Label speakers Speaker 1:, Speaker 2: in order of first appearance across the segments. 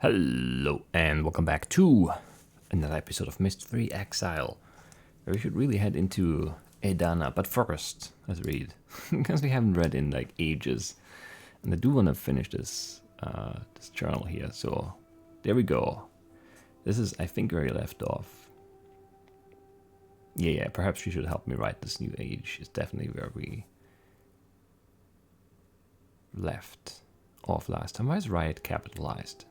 Speaker 1: Hello and welcome back to another episode of Myst III Exile, where we should really head into Edana. But first, let's read, because we haven't read in like ages, and I do want to finish this journal here. So there we go. This is, I think, where we left off. Yeah. Perhaps she should help me write this new age. Is definitely where we left off last time. Why is riot capitalized?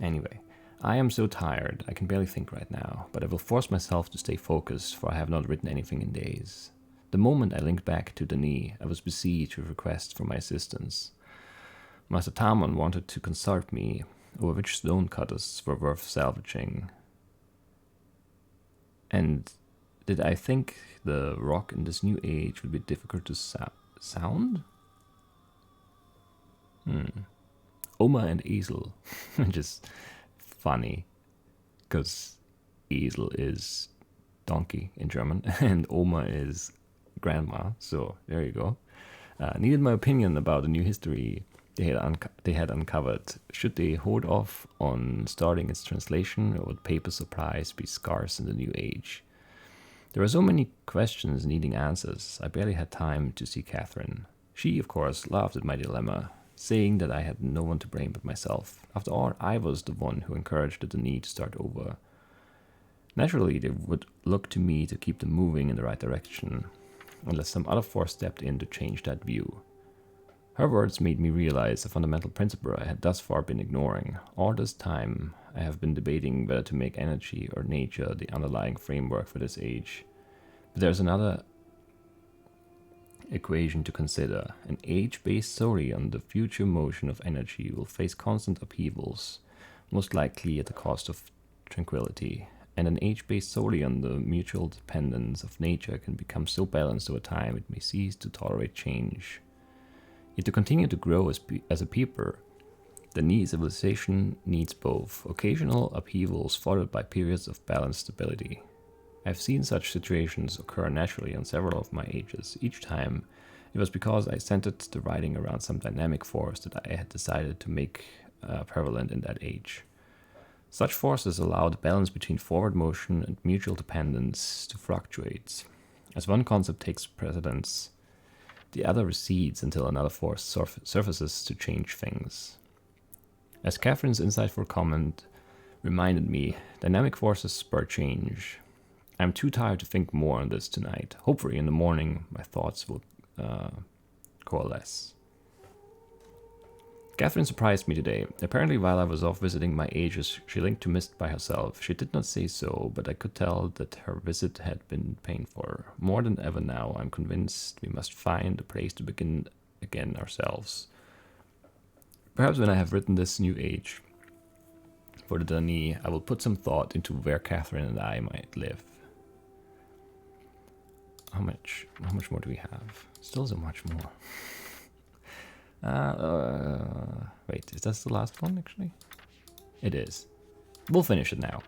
Speaker 1: Anyway, I am so tired, I can barely think right now, but I will force myself to stay focused, for I have not written anything in days. The moment I linked back to Denis, I was besieged with requests for my assistance. Master Tamon wanted to consult me over which stone cutters were worth salvaging. And did I think the rock in this new age would be difficult to sound? Oma and Exile, which is funny, because Exile is donkey in German, and Oma is grandma, so there you go. Needed my opinion about the new history they had uncovered. Should they hold off on starting its translation, or would paper supplies be scarce in the new age? There were so many questions needing answers, I barely had time to see Catherine. She, of course, laughed at my dilemma, saying that I had no one to blame but myself. After all, I was the one who encouraged the need to start over. Naturally, they would look to me to keep them moving in the right direction, unless some other force stepped in to change that view. Her words made me realize a fundamental principle I had thus far been ignoring. All this time, I have been debating whether to make energy or nature the underlying framework for this age. But there's another equation to consider. An age based solely on the future motion of energy will face constant upheavals, most likely at the cost of tranquility, and an age based solely on the mutual dependence of nature can become so balanced over time it may cease to tolerate change. Yet to continue to grow as a people, the civilization needs both occasional upheavals followed by periods of balanced stability. I've seen such situations occur naturally on several of my ages. Each time, it was because I centered the writing around some dynamic force that I had decided to make prevalent in that age. Such forces allow the balance between forward motion and mutual dependence to fluctuate. As one concept takes precedence, the other recedes until another force surfaces to change things. As Catherine's insightful comment reminded me, dynamic forces spur change. I'm too tired to think more on this tonight. Hopefully in the morning my thoughts will coalesce. Catherine surprised me today. Apparently while I was off visiting my ages, she linked to Myst by herself. She did not say so, but I could tell that her visit had been painful. More than ever now, I'm convinced we must find a place to begin again ourselves. Perhaps when I have written this new age for the Denis, I will put some thought into where Catherine and I might live. How much more do we have? Still so much more. Wait, is that the last one, actually? It is. We'll finish it now.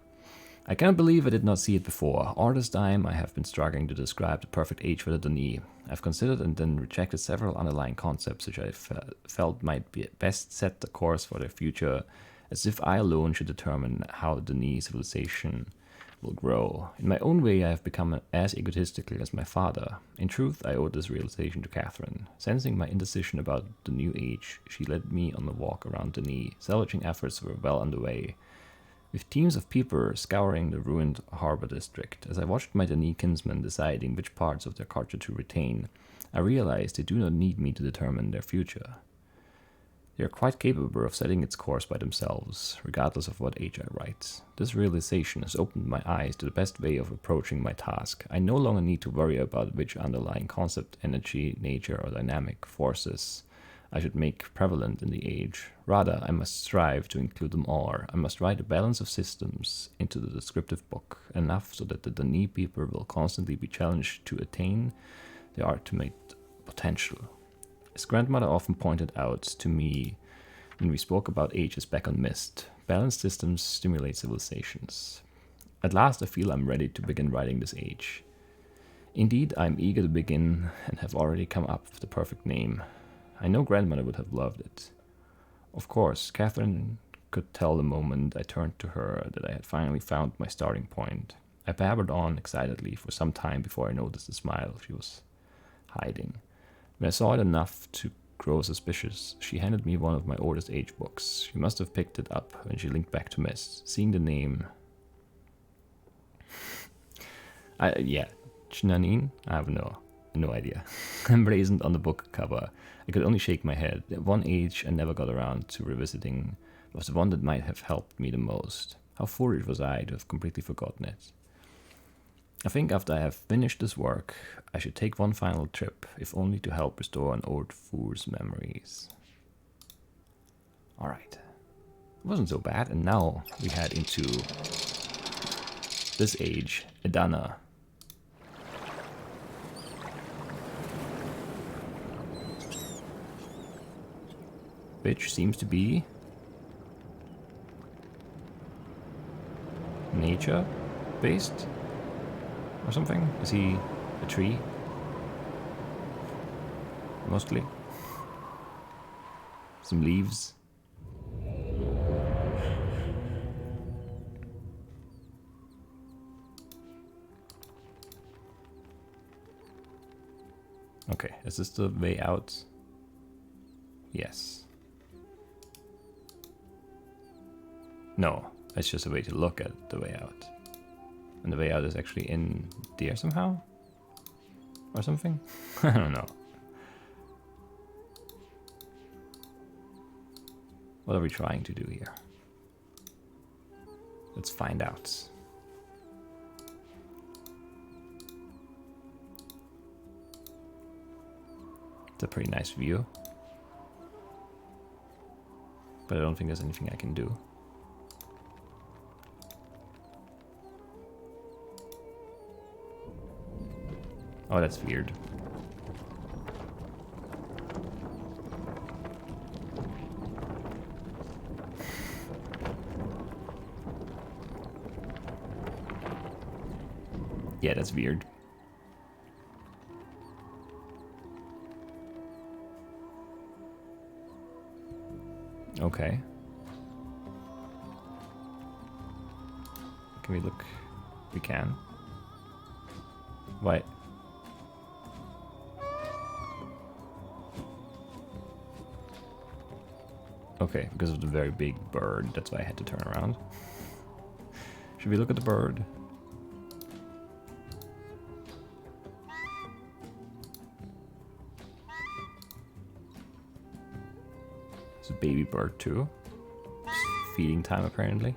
Speaker 1: I cannot believe I did not see it before. All this time I have been struggling to describe the perfect age for the Denis. I've considered and then rejected several underlying concepts which I felt might be best set the course for their future, as if I alone should determine how the Denis civilization will grow. In my own way, I have become as egotistical as my father. In truth, I owed this realization to Catherine. Sensing my indecision about the new age, she led me on a walk around Denis. Salvaging efforts were well underway, with teams of people scouring the ruined harbor district. As I watched my Denis kinsmen deciding which parts of their culture to retain, I realized they do not need me to determine their future. They are quite capable of setting its course by themselves, regardless of what age I write. This realization has opened my eyes to the best way of approaching my task. I no longer need to worry about which underlying concept, energy, nature, or dynamic forces I should make prevalent in the age. Rather, I must strive to include them all. I must write a balance of systems into the descriptive book, enough so that the Denis people will constantly be challenged to attain their ultimate potential. As grandmother often pointed out to me when we spoke about ages back on Myst, balanced systems stimulate civilizations. At last I feel I'm ready to begin writing this age. Indeed, I'm eager to begin and have already come up with the perfect name. I know grandmother would have loved it. Of course, Catherine could tell the moment I turned to her that I had finally found my starting point. I babbled on excitedly for some time before I noticed the smile she was hiding. When I saw it enough to grow suspicious, she handed me one of my oldest age books. She must have picked it up when she linked back to Myst. Seeing the name... yeah, Chnanine? I have no idea. Emblazoned on the book cover. I could only shake my head. One age I never got around to revisiting was the one that might have helped me the most. How foolish was I to have completely forgotten it. I think after I have finished this work, I should take one final trip, if only to help restore an old fool's memories. Alright. It wasn't so bad, and now we head into this age, Edana. Which seems to be nature-based or something. Is he a tree? Mostly. Some leaves. Okay, is this the way out? Yes. No, it's just a way to look at the way out. And the way out is actually in there somehow? Or something? I don't know. What are we trying to do here? Let's find out. It's a pretty nice view. But I don't think there's anything I can do. Oh, that's weird. Yeah, that's weird. Okay. Can we look? We can. Why? Okay, because of the very big bird, that's why I had to turn around. Should we look at the bird? It's a baby bird too. It's feeding time apparently.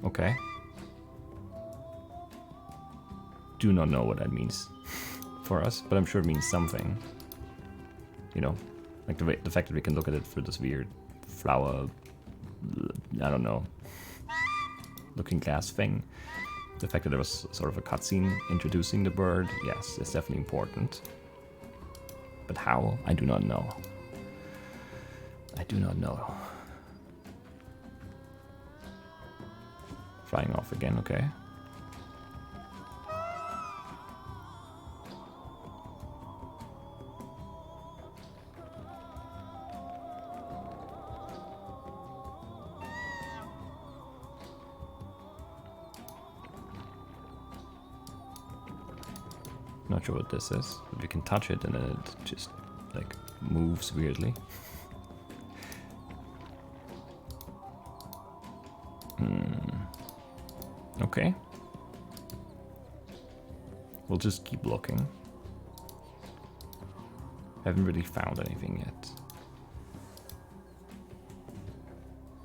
Speaker 1: Okay. Do not know what that means for us, but I'm sure it means something. You know, like the fact that we can look at it through this weird flower, I don't know, looking glass thing. The fact that there was sort of a cutscene introducing the bird, yes, it's definitely important. But how? I do not know. I do not know. Flying off again, okay. Not sure what this is, but we can touch it and then it just like moves weirdly. Okay. We'll just keep looking. Haven't really found anything yet.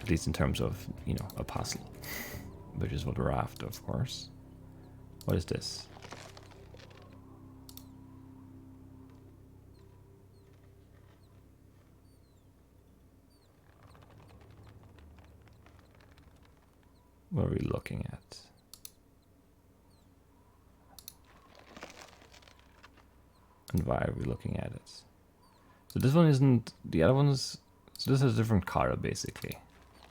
Speaker 1: At least in terms of, you know, a puzzle. Which is what we're after, of course. What is this? What are we looking at? And why are we looking at it? So this one isn't, the other one's, so this has a different color basically.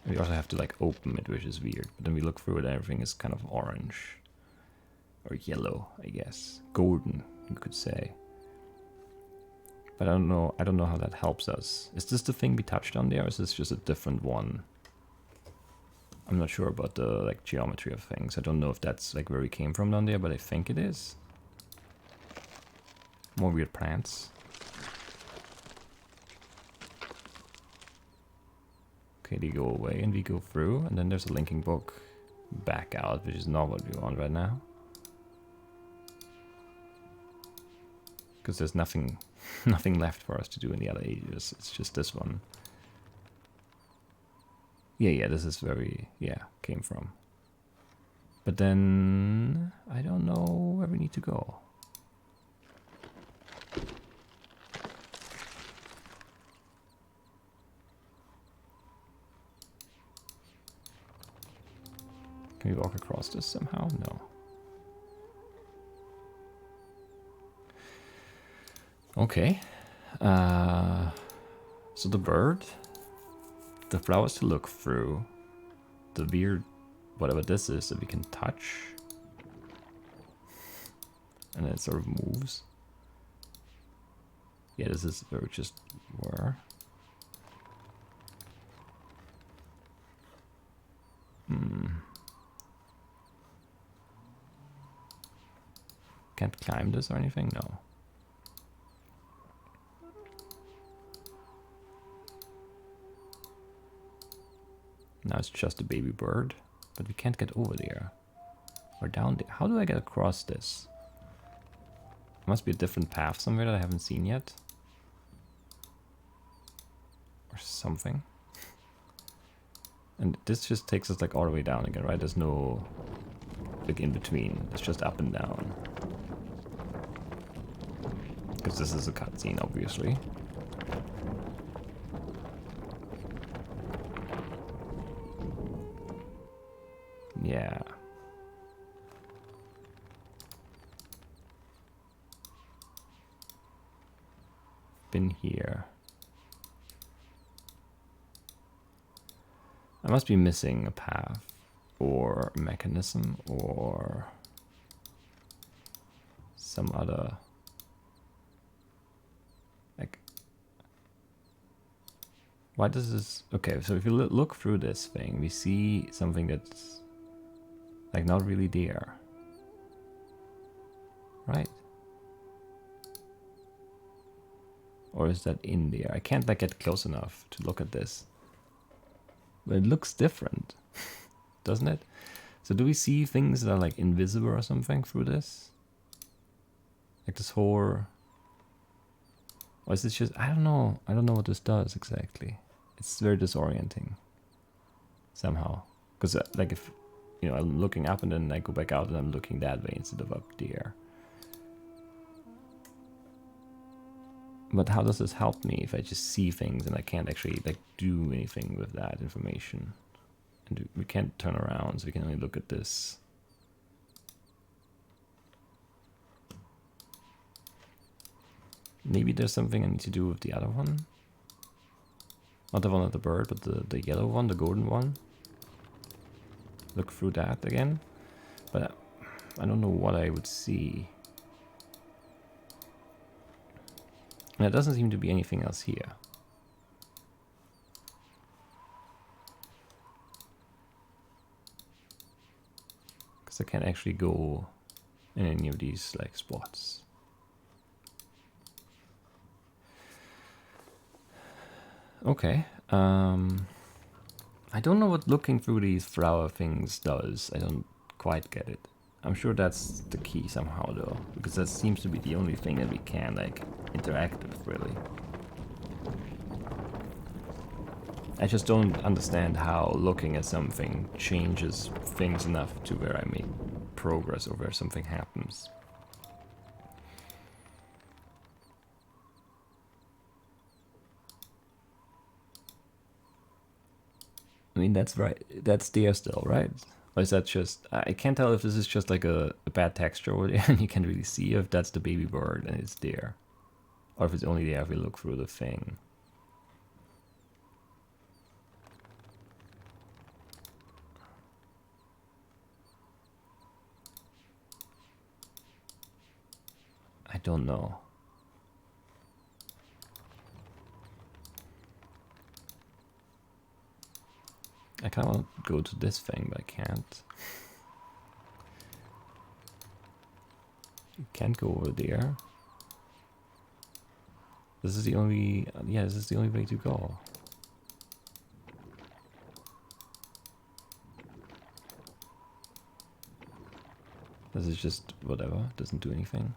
Speaker 1: We also have to like open it, which is weird. But then we look through it and everything is kind of orange. Or yellow, I guess. Golden, you could say. But I don't know how that helps us. Is this the thing we touched on there, or is this just a different one? I'm not sure about the like geometry of things. I don't know if that's like where we came from down there, but I think it is. More weird plants. Okay, they go away and we go through, and then there's a linking book back out, which is not what we want right now. Because there's nothing left for us to do in the other ages. It's just this one. Yeah, this is very, came from. But then, I don't know where we need to go. Can we walk across this somehow? No. Okay. So the bird, the flowers to look through, the weird, whatever this is that we can touch, and then it sort of moves. Yeah, this is where we just were. Can't climb this or anything? No. Now it's just a baby bird, but we can't get over there. Or down there. How do I get across this? There must be a different path somewhere that I haven't seen yet. Or something. And this just takes us like all the way down again, right? There's no like in between. It's just up and down. Because this is a cutscene, obviously. Yeah. Been here. I must be missing a path or a mechanism or some other like why does this okay, so if you look through this thing, we see something that's like not really there, right? Or is that in there? I can't like get close enough to look at this. But it looks different, doesn't it? So do we see things that are like invisible or something through this? Like this whole... Or is this just... I don't know what this does exactly. It's very disorienting. Somehow. Because like if, you know, I'm looking up and then I go back out and I'm looking that way instead of up there. But how does this help me if I just see things and I can't actually like do anything with that information? And we can't turn around, so we can only look at this. Maybe there's something I need to do with the other one. Not the one of the bird, but the yellow one, the golden one. Look through that again. But I don't know what I would see. And there doesn't seem to be anything else here. Because I can't actually go in any of these like spots. Okay. I don't know what looking through these flower things does. I don't quite get it. I'm sure that's the key somehow though, because that seems to be the only thing that we can like interact with really. I just don't understand how looking at something changes things enough to where I make progress or where something happens. I mean, that's right. That's there still, right? Or is that just... I can't tell if this is just like a bad texture over there and you can't really see if that's the baby bird and it's there. Or if it's only there if we look through the thing. I don't know. I kind of want to go to this thing, but I can't. Can't go over there. This is the only... yeah, this is the only way to go. This is just whatever. Doesn't do anything.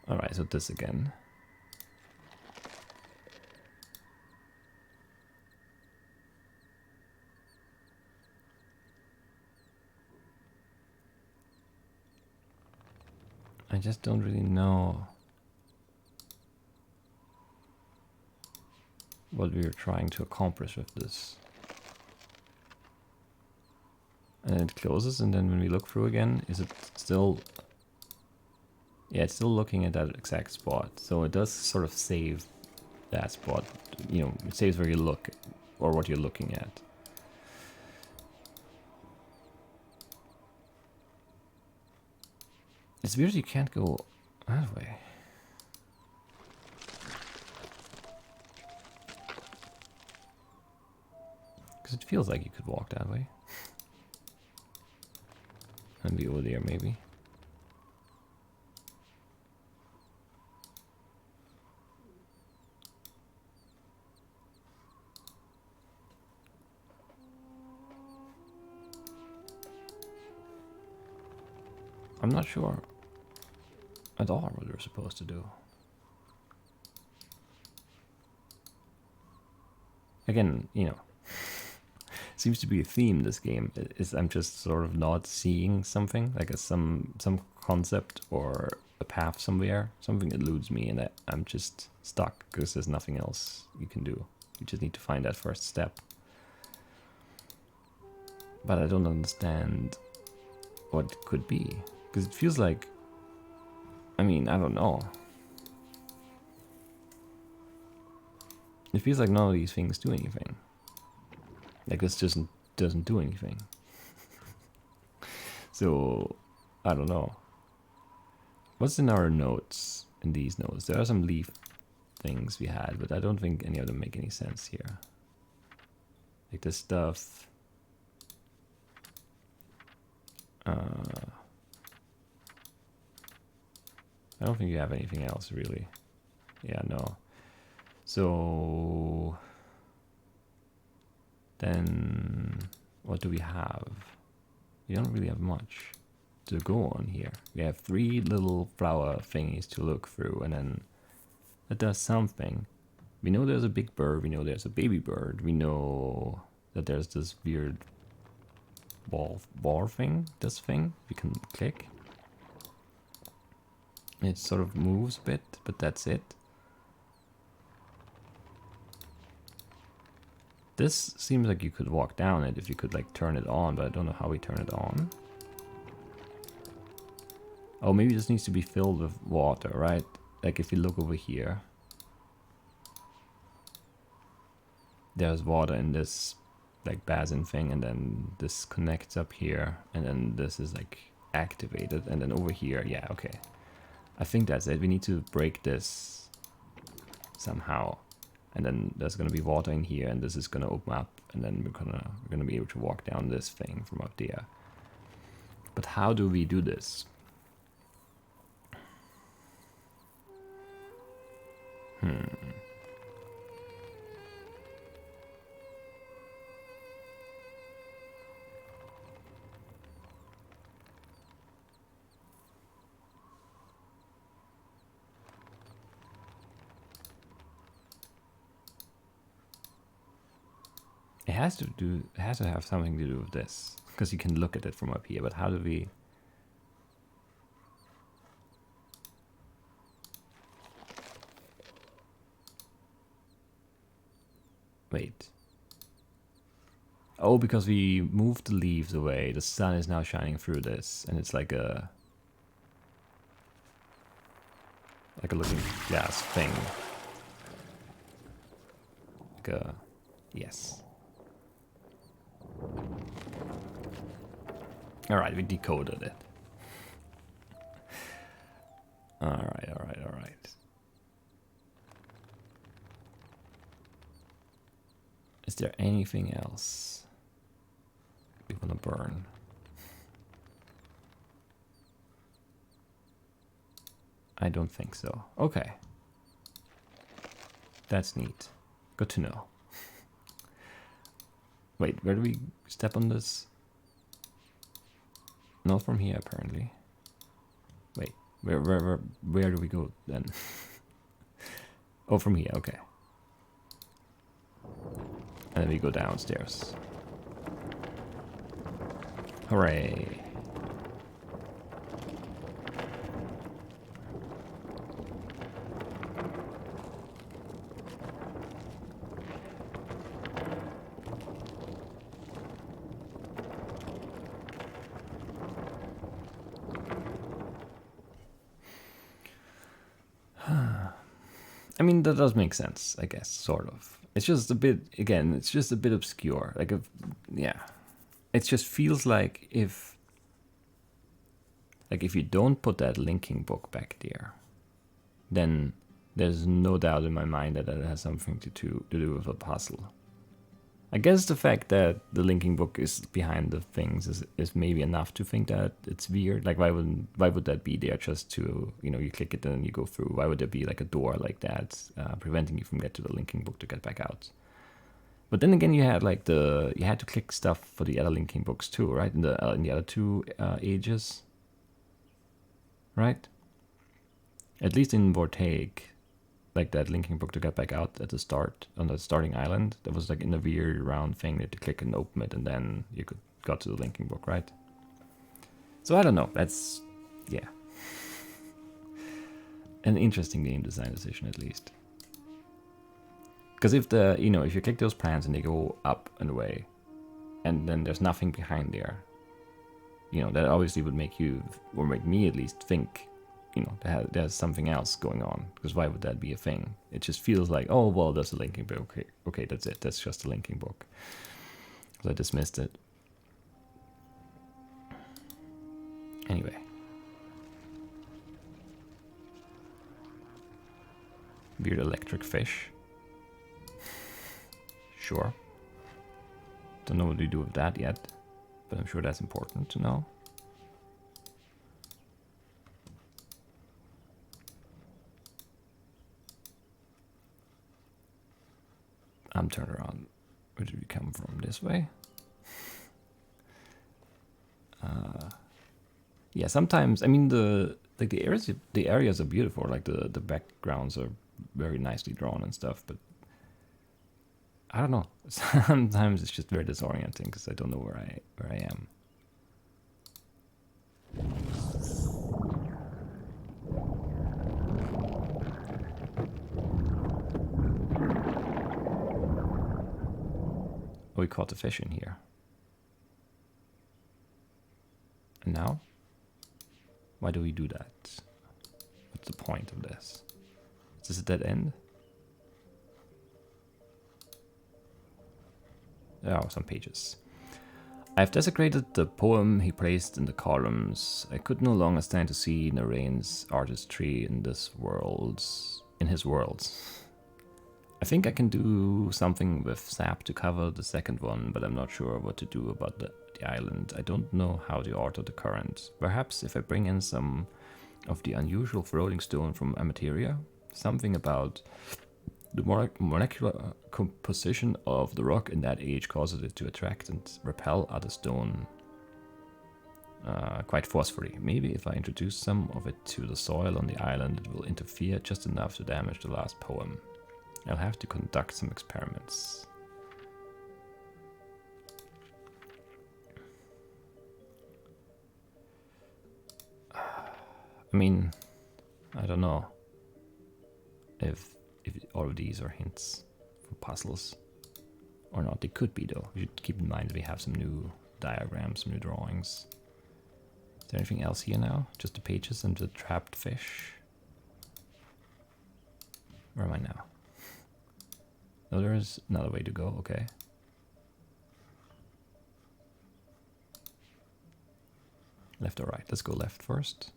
Speaker 1: Alright, so this again. I just don't really know what we are trying to accomplish with this. And it closes, and then when we look through again, is it still... yeah, it's still looking at that exact spot. So it does sort of save that spot. You know, it saves where you look, or what you're looking at. It's weird you can't go that way. Because it feels like you could walk that way. And be over there, maybe. I'm not sure at all what we're supposed to do. Again, you know, seems to be a theme this game. Is I'm just sort of not seeing something, like some concept or a path somewhere. Something eludes me, and I'm just stuck because there's nothing else you can do. You just need to find that first step. But I don't understand what it could be. Because it feels like, I mean, I don't know. It feels like none of these things do anything. Like this just doesn't do anything. So, I don't know. What's in our notes, in these notes? There are some leaf things we had, but I don't think any of them make any sense here. Like this stuff. I don't think you have anything else, really. Yeah, no. So... then... what do we have? We don't really have much to go on here. We have 3 little flower thingies to look through, and then that does something. We know there's a big bird, we know there's a baby bird, we know that there's this weird ball thing, this thing, we can click. It sort of moves a bit, but that's it. This seems like you could walk down it if you could like turn it on, but I don't know how we turn it on. Oh, maybe this needs to be filled with water, right? Like if you look over here. There's water in this like basin thing, and then this connects up here, and then this is like activated, and then over here, yeah, okay. I think that's it. We need to break this somehow, and then there's gonna be water in here, and this is gonna open up, and then we're gonna be able to walk down this thing from up there. But how do we do this? It has to have something to do with this, because you can look at it from up here, but how do we... Wait. Oh, because we moved the leaves away, the sun is now shining through this, and it's like a looking glass thing. Like a... yes. Alright, we decoded it. Alright. there anything else we want to burn? I don't think so. Okay. That's neat. Good to know. Wait, where do we step on this? Not from here, apparently. Wait, where do we go then? Oh, from here, okay. And then we go downstairs. Hooray. I mean, that does make sense, I guess, sort of. It's just a bit, again, it's just a bit obscure. Like, yeah. It just feels like if you don't put that linking book back there, then there's no doubt in my mind that it has something to do with a puzzle. I guess the fact that the linking book is behind the things is maybe enough to think that it's weird. Like, why would that be there just to, you click it and then you go through? Why would there be like a door like that preventing you from getting to the linking book to get back out? But then again, you had to click stuff for the other linking books too, right? In the other two ages, right? At least in Vortaic, like that linking book to get back out at the start on the starting island, that was like in a weird round thing that you click and open it, and then you got to the linking book, right? So I don't know. That's an interesting game design decision at least. Because if if you click those plans and they go up and away, and then there's nothing behind there, that obviously would make you, or make me at least, think, there's something else going on. Because why would that be a thing? It just feels like, oh, well, there's a linking book. Okay, that's it. That's just a linking book. So I dismissed it. Anyway. Weird electric fish. Sure. Don't know what we do with that yet, but I'm sure that's important to know. I'm turned around. Where did we come from? This way? Yeah, sometimes, I mean, the areas are beautiful, like the backgrounds are very nicely drawn and stuff, but I don't know. Sometimes it's just very disorienting because I don't know where I am. Oh, we caught the fish in here. And now? Why do we do that? What's the point of this? Is this a dead end? Oh, some pages. I have desecrated the poem he placed in the columns. I could no longer stand to see Narain's artistry in his worlds. I think I can do something with sap to cover the second one, but I'm not sure what to do about the island. I don't know how to alter the current. Perhaps if I bring in some of the unusual rolling stone from Amateria, something about the molecular composition of the rock in that age causes it to attract and repel other stone quite forcefully. Maybe if I introduce some of it to the soil on the island, it will interfere just enough to damage the last poem. I'll have to conduct some experiments. I mean, I don't know if all of these are hints for puzzles or not. They could be, though. We should keep in mind that we have some new diagrams, some new drawings. Is there anything else here now? Just the pages and the trapped fish? Where am I now? Oh, there is another way to go. Okay. Left or right? Let's go left first.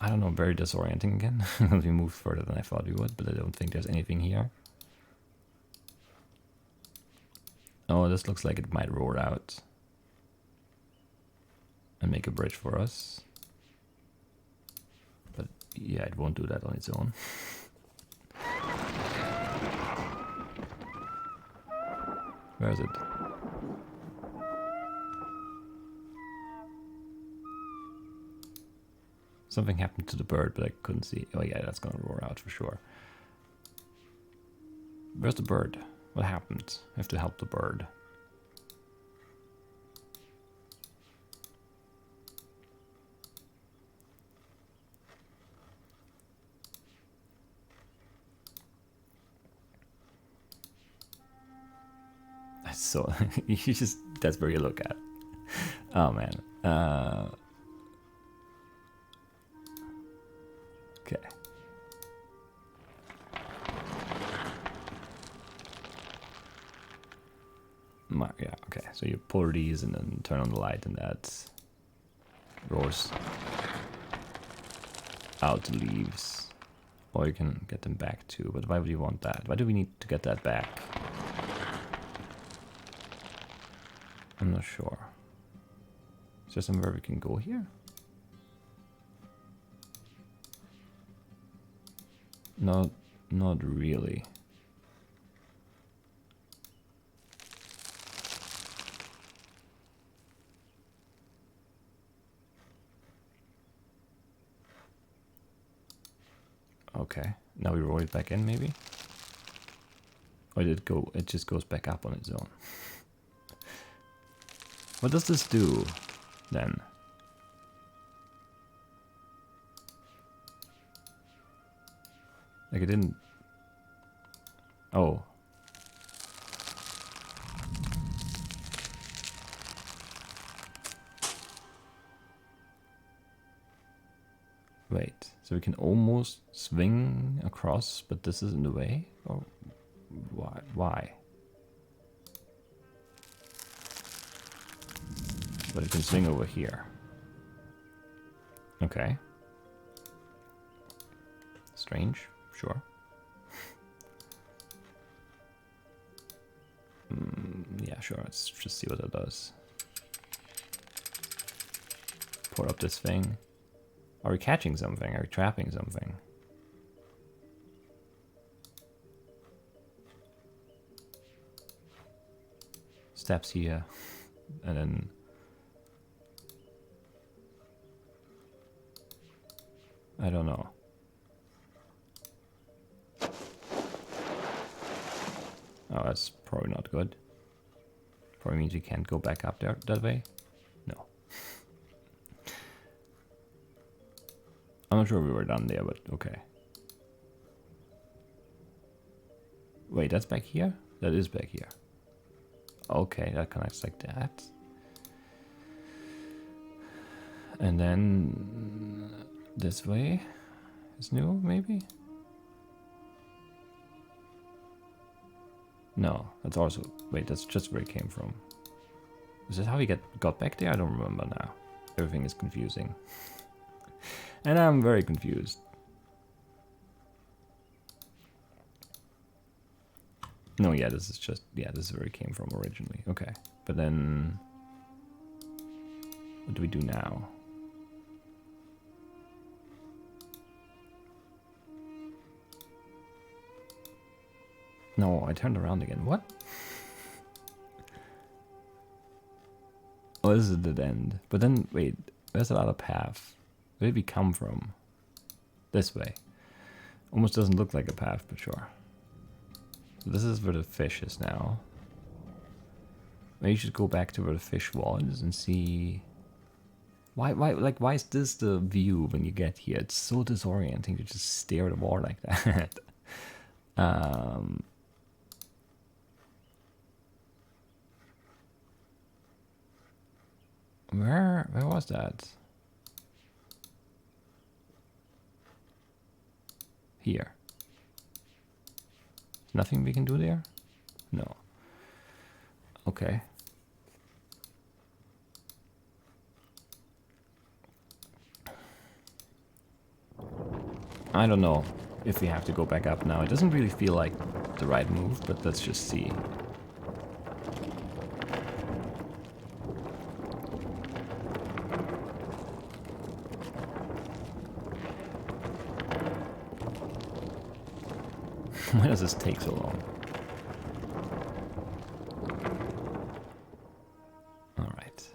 Speaker 1: I don't know, very disorienting again. We moved further than I thought we would, but I don't think there's anything here. Oh, this looks like it might roar out and make a bridge for us. But yeah, it won't do that on its own. Where is it? Something happened to the bird, but I couldn't see. Oh yeah, that's gonna roar out for sure. Where's the bird? What happened? I have to help the bird. So you just, that's where you look at. Oh man. Okay. Yeah, okay. So you pull these and then turn on the light and that roars out the leaves. Or you can get them back too, but why would you want that? Why do we need to get that back? I'm not sure. Is there somewhere we can go here? No, not really. Okay, now we roll it back in maybe? Or did it go, it just goes back up on its own. What does this do then? Like it didn't... Oh. Wait, so we can almost swing across, but this is in the way? Or why? Why? But it can swing over here. Okay. Strange, sure. Yeah, sure, let's just see what it does. Pour up this thing. Are we catching something? Are we trapping something? Steps here, and then... I don't know. Oh, that's probably not good. Probably means we can't go back up there that way. No. I'm not sure we were done there, but okay. Wait, that's back here? That is back here. Okay, that connects like that. And then this way is new, maybe? No, that's also... Wait, that's just where it came from. Is this how we got back there? I don't remember now. Everything is confusing. And I'm very confused. No, yeah, this is just... Yeah, this is where it came from originally. Okay. But then... What do we do now? No, I turned around again. What? Oh, this is a dead end. But then, wait, there's another path. Where did we come from? This way. Almost doesn't look like a path, but sure. So this is where the fish is now. Maybe you should go back to where the fish was and see... Why is this the view when you get here? It's so disorienting to just stare at the wall like that. Where was that? Here. Nothing we can do there? No. Okay. I don't know if we have to go back up now. It doesn't really feel like the right move, but let's just see. Why does this take so long? Alright.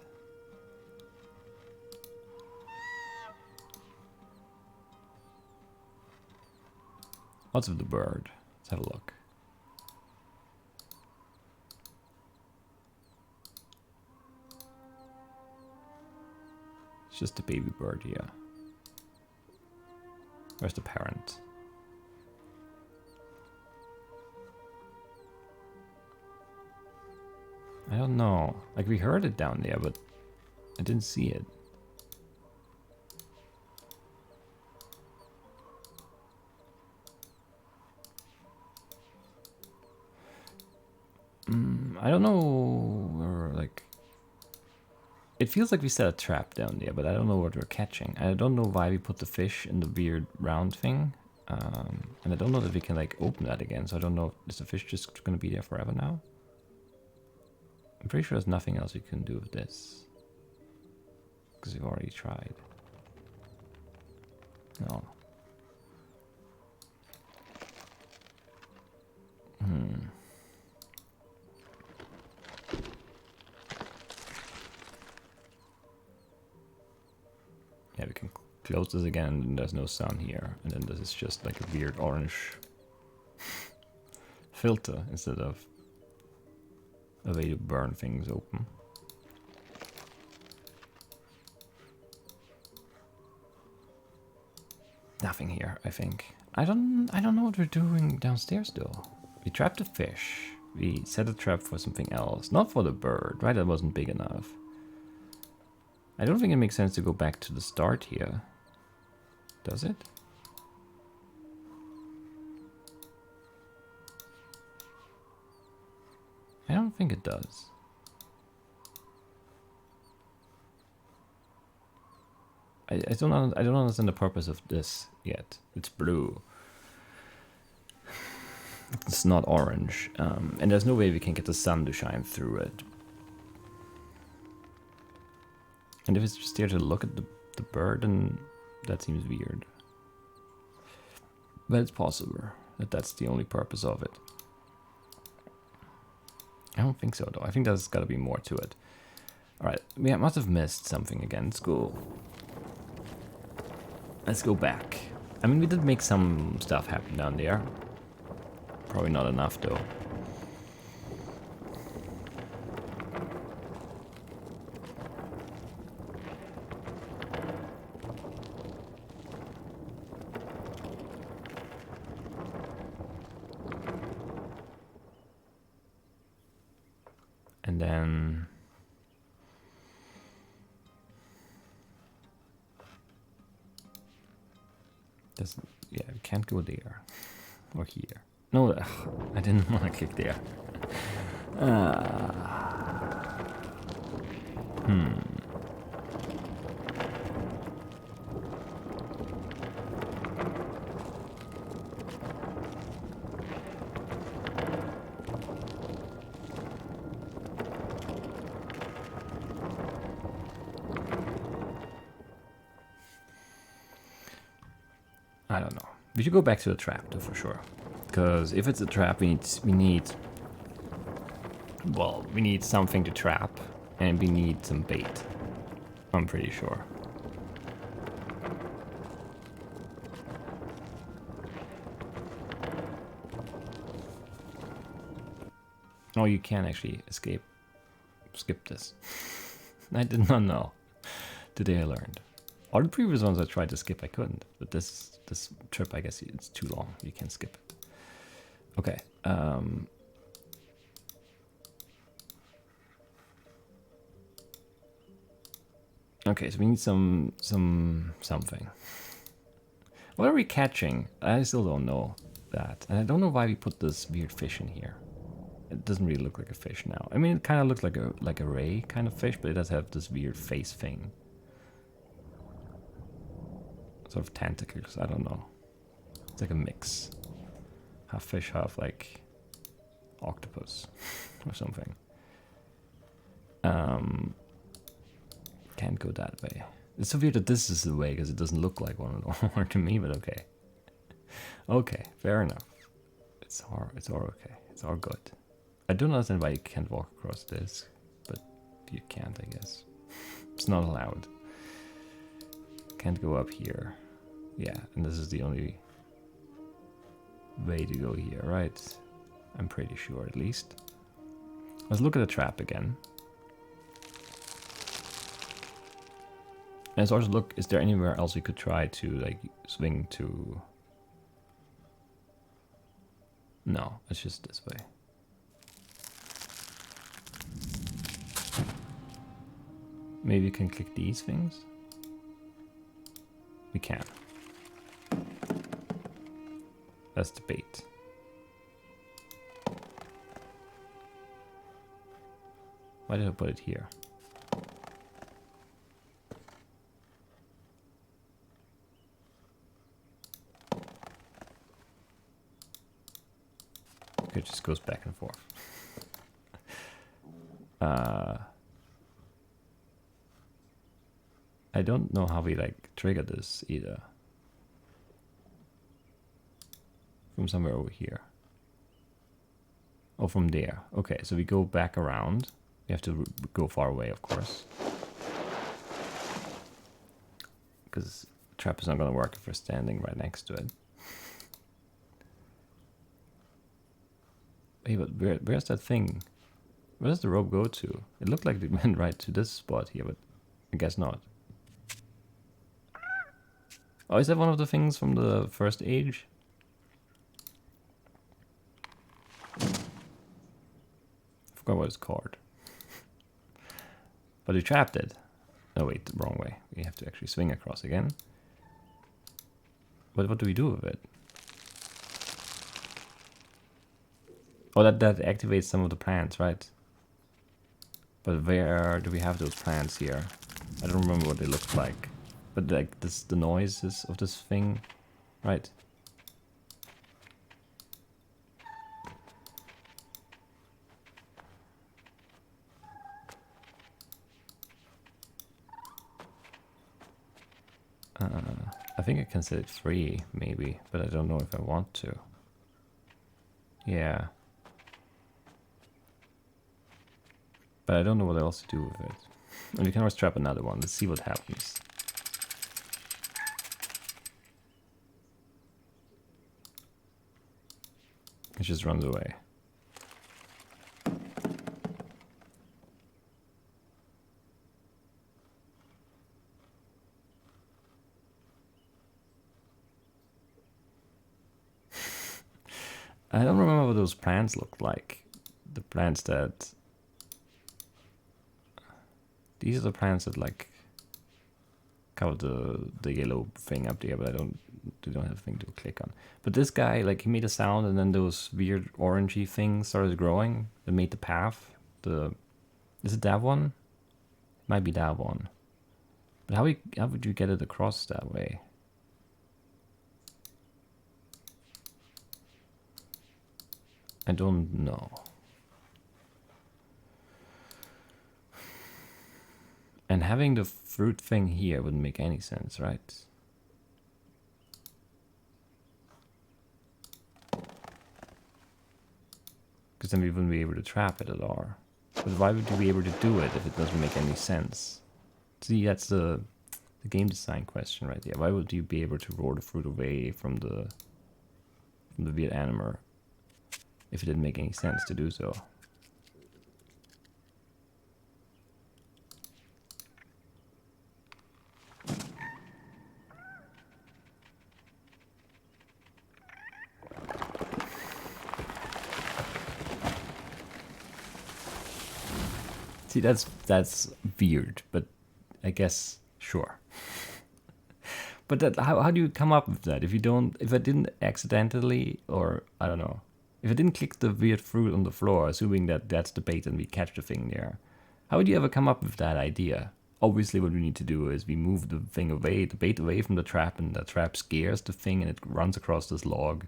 Speaker 1: What's with the bird? Let's have a look. It's just a baby bird here. Where's the parent? I don't know. Like, we heard it down there, but I didn't see it. I don't know, or like... It feels like we set a trap down there, but I don't know what we're catching. I don't know why we put the fish in the weird round thing. And I don't know that we can, like, open that again, so I don't know, is the fish just gonna be there forever now? I'm pretty sure there's nothing else we can do with this. Because we've already tried. No. Yeah, we can close this again and there's no sun here. And then this is just like a weird orange filter instead of a way to burn things open. Nothing here, I think. I don't know what we're doing downstairs though. We trapped a fish. We set a trap for something else, not for the bird, right? That wasn't big enough. I don't think it makes sense to go back to the start here. Does it? I don't think it does. I don't understand the purpose of this yet. It's blue. It's not orange. And there's no way we can get the sun to shine through it. And if it's just there to look at the bird, then that seems weird. But it's possible that that's the only purpose of it. I don't think so, though. I think there's got to be more to it. Alright, we must have missed something again. Let's go back. I mean, we did make some stuff happen down there. Probably not enough, though. And then... yeah, we can't go there. Or here. No, I didn't want to click there. I don't know. We should go back to the trap, though, for sure. Because if it's a trap, we need something to trap, and we need some bait. I'm pretty sure. Oh, you can actually skip this. I did not know. Today I learned. All the previous ones I tried to skip, I couldn't. But this trip, I guess it's too long. You can't skip it. Okay. Okay, so we need something. What are we catching? I still don't know that. And I don't know why we put this weird fish in here. It doesn't really look like a fish now. I mean, it kind of looks like a ray kind of fish, but it does have this weird face thing. Sort of tentacles, I don't know. It's like a mix. Half fish, half like octopus or something. Can't go that way. It's so weird that this is the way because it doesn't look like one at all to me, but okay. Okay, fair enough. It's all okay. It's all good. I don't understand why you can't walk across this, but you can't, I guess. It's not allowed. Can't go up here. Yeah, and this is the only way to go here, right? I'm pretty sure, at least. Let's look at the trap again. And let's also look, is there anywhere else we could try to, like, swing to? No, it's just this way. Maybe you can click these things? We can. That's the bait. Why did I put it here? It just goes back and forth. I don't know how we like trigger this either. From somewhere over here. Oh, from there. Okay, so we go back around. We have to go far away, of course. Because the trap is not going to work if we're standing right next to it. Hey, but where's that thing? Where does the rope go to? It looked like it went right to this spot here, but I guess not. Oh, is that one of the things from the first age? I forgot what it's called. But we trapped it. No, wait, the wrong way. We have to actually swing across again. But what do we do with it? Oh, that activates some of the plants, right? But where do we have those plants here? I don't remember what they looked like. But like this, the noises of this thing, right? I think I can set it free, maybe, but I don't know if I want to. Yeah. But I don't know what else to do with it. And we can always trap another one. Let's see what happens. It just runs away. I don't remember what those plants looked like. The plants that... These are the plants that like cover the yellow thing up there, but they don't have a thing to click on. But this guy, like, he made a sound and then those weird orangey things started growing that made the path. Is it that one? It might be that one. But how would you get it across that way? I don't know. And having the fruit thing here wouldn't make any sense, right? Because then we wouldn't be able to trap it at all. But why would you be able to do it if it doesn't make any sense? See, that's the game design question right there. Why would you be able to roll the fruit away from the weird animal if it didn't make any sense to do so? See, that's weird, but I guess sure. But that how do you come up with that if I didn't accidentally, or I don't know, if I didn't click the weird fruit on the floor, assuming that that's the bait and we catch the thing there, how would you ever come up with that idea? obviously what we need to do is we move the thing away, the bait away from the trap, and the trap scares the thing and it runs across this log,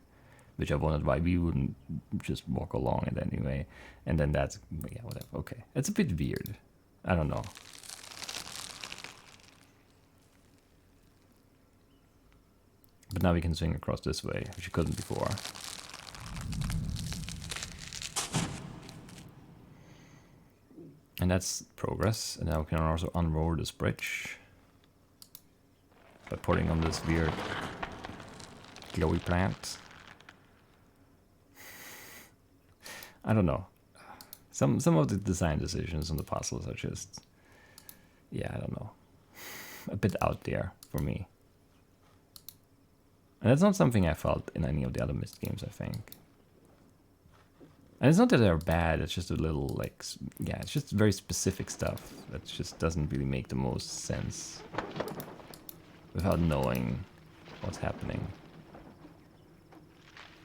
Speaker 1: which I wondered why we wouldn't just walk along it anyway. And then that's, yeah, whatever. Okay. It's a bit weird. I don't know. But now we can swing across this way, which you couldn't before. And that's progress. And now we can also unroll this bridge by putting on this weird glowy plant. I don't know. Some of the design decisions on the puzzles are just, yeah, I don't know, a bit out there for me. And that's not something I felt in any of the other Myst games, I think. And it's not that they're bad, it's just a little, like, yeah, it's just very specific stuff that just doesn't really make the most sense without knowing what's happening.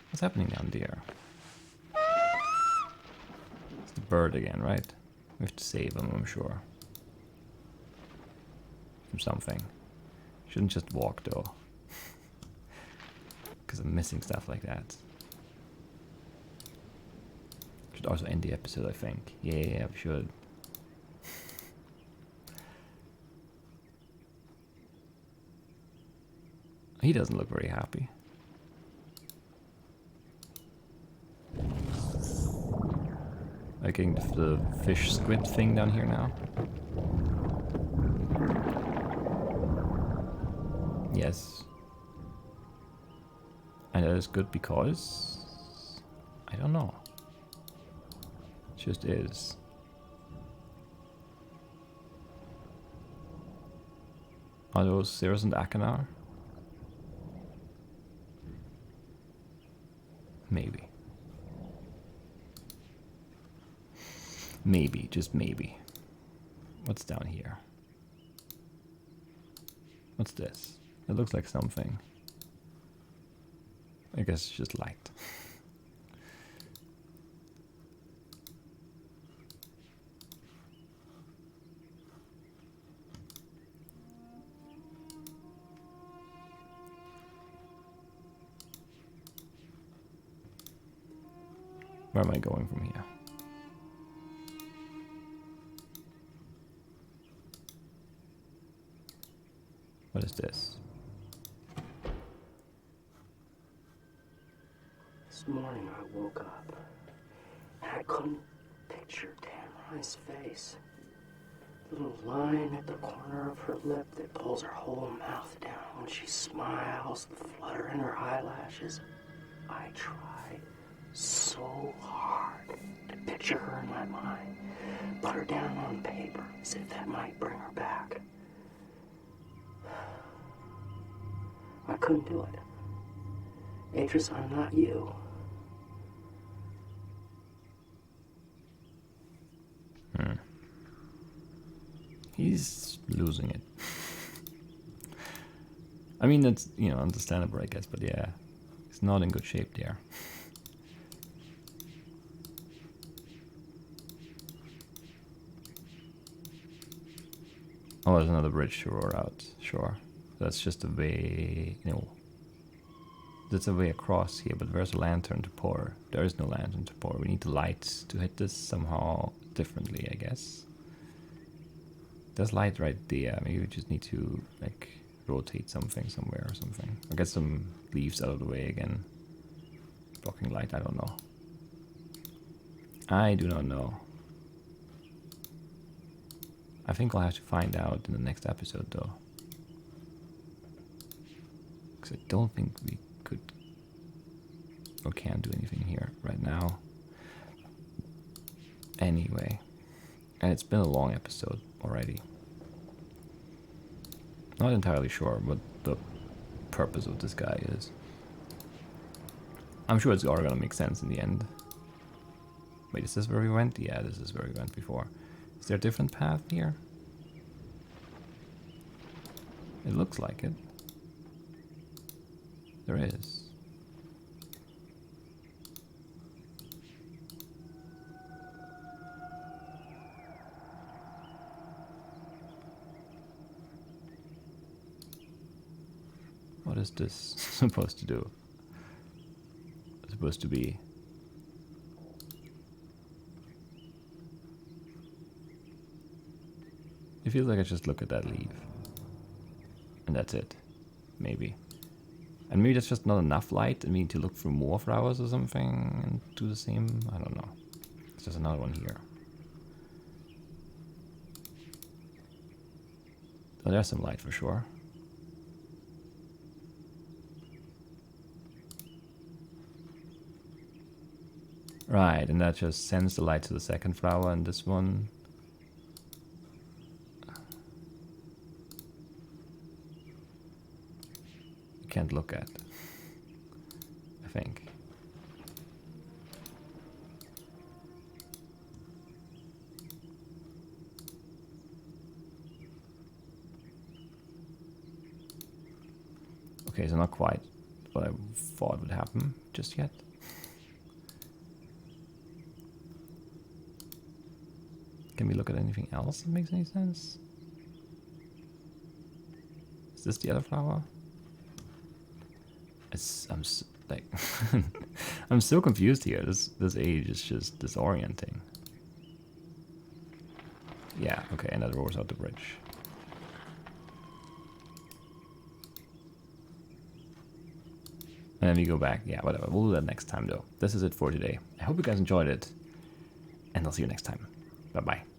Speaker 1: What's happening down there? It's the bird again, right? We have to save him, I'm sure. From something. Shouldn't just walk, though. Because I'm missing stuff like that. Should also end the episode, I think. Yeah, we should. He doesn't look very happy. Liking the fish squid thing down here now. Yes. And that is good because I don't know. It just is. Are those Cirrus and Akanar? Maybe. Maybe, just maybe. What's down here? What's this? It looks like something. I guess it's just light. Where am I going from here? What is this?
Speaker 2: This morning I woke up and I couldn't picture Tamrai's face. The little line at the corner of her lip that pulls her whole mouth down when she smiles, the flutter in her eyelashes. I tried so hard to picture her in my mind, put her down on paper as if that might bring her back. I couldn't do it. Atrus, I'm not you.
Speaker 1: He's losing it. I mean, that's, you know, understandable, I guess, but yeah, he's not in good shape there. Oh, there's another bridge to roar out, sure. That's just a way, you know, that's a way across here, but where's a lantern to pour? There is no lantern to pour. We need the lights to hit this somehow differently, I guess. There's light right there. Maybe we just need to, like, rotate something somewhere or something. Or get some leaves out of the way again. Blocking light, I don't know. I do not know. I think I'll have to find out in the next episode, though. Because I don't think we could or can do anything here right now. Anyway. And it's been a long episode already. Not entirely sure what the purpose of this guy is. I'm sure it's all gonna make sense in the end. Wait, is this where we went? Yeah, this is where we went before. Is there a different path here? It looks like it. There is. is this supposed to do? It's supposed to be... It feels like I just look at that leaf. And that's it. Maybe. And maybe that's just not enough light. I mean, to look through more flowers or something and do the same. I don't know. It's just another one here. Oh, there's some light for sure. Right, and that just sends the light to the second flower, and this one... you can't look at, I think. Okay, so not quite what I thought would happen just yet. Can we look at anything else that makes any sense? Is this the other flower? I'm like, I'm so confused here. This age is just disorienting. Yeah, okay, and that roars out the bridge. And then we go back. Yeah, whatever. We'll do that next time, though. This is it for today. I hope you guys enjoyed it. And I'll see you next time. Bye-bye.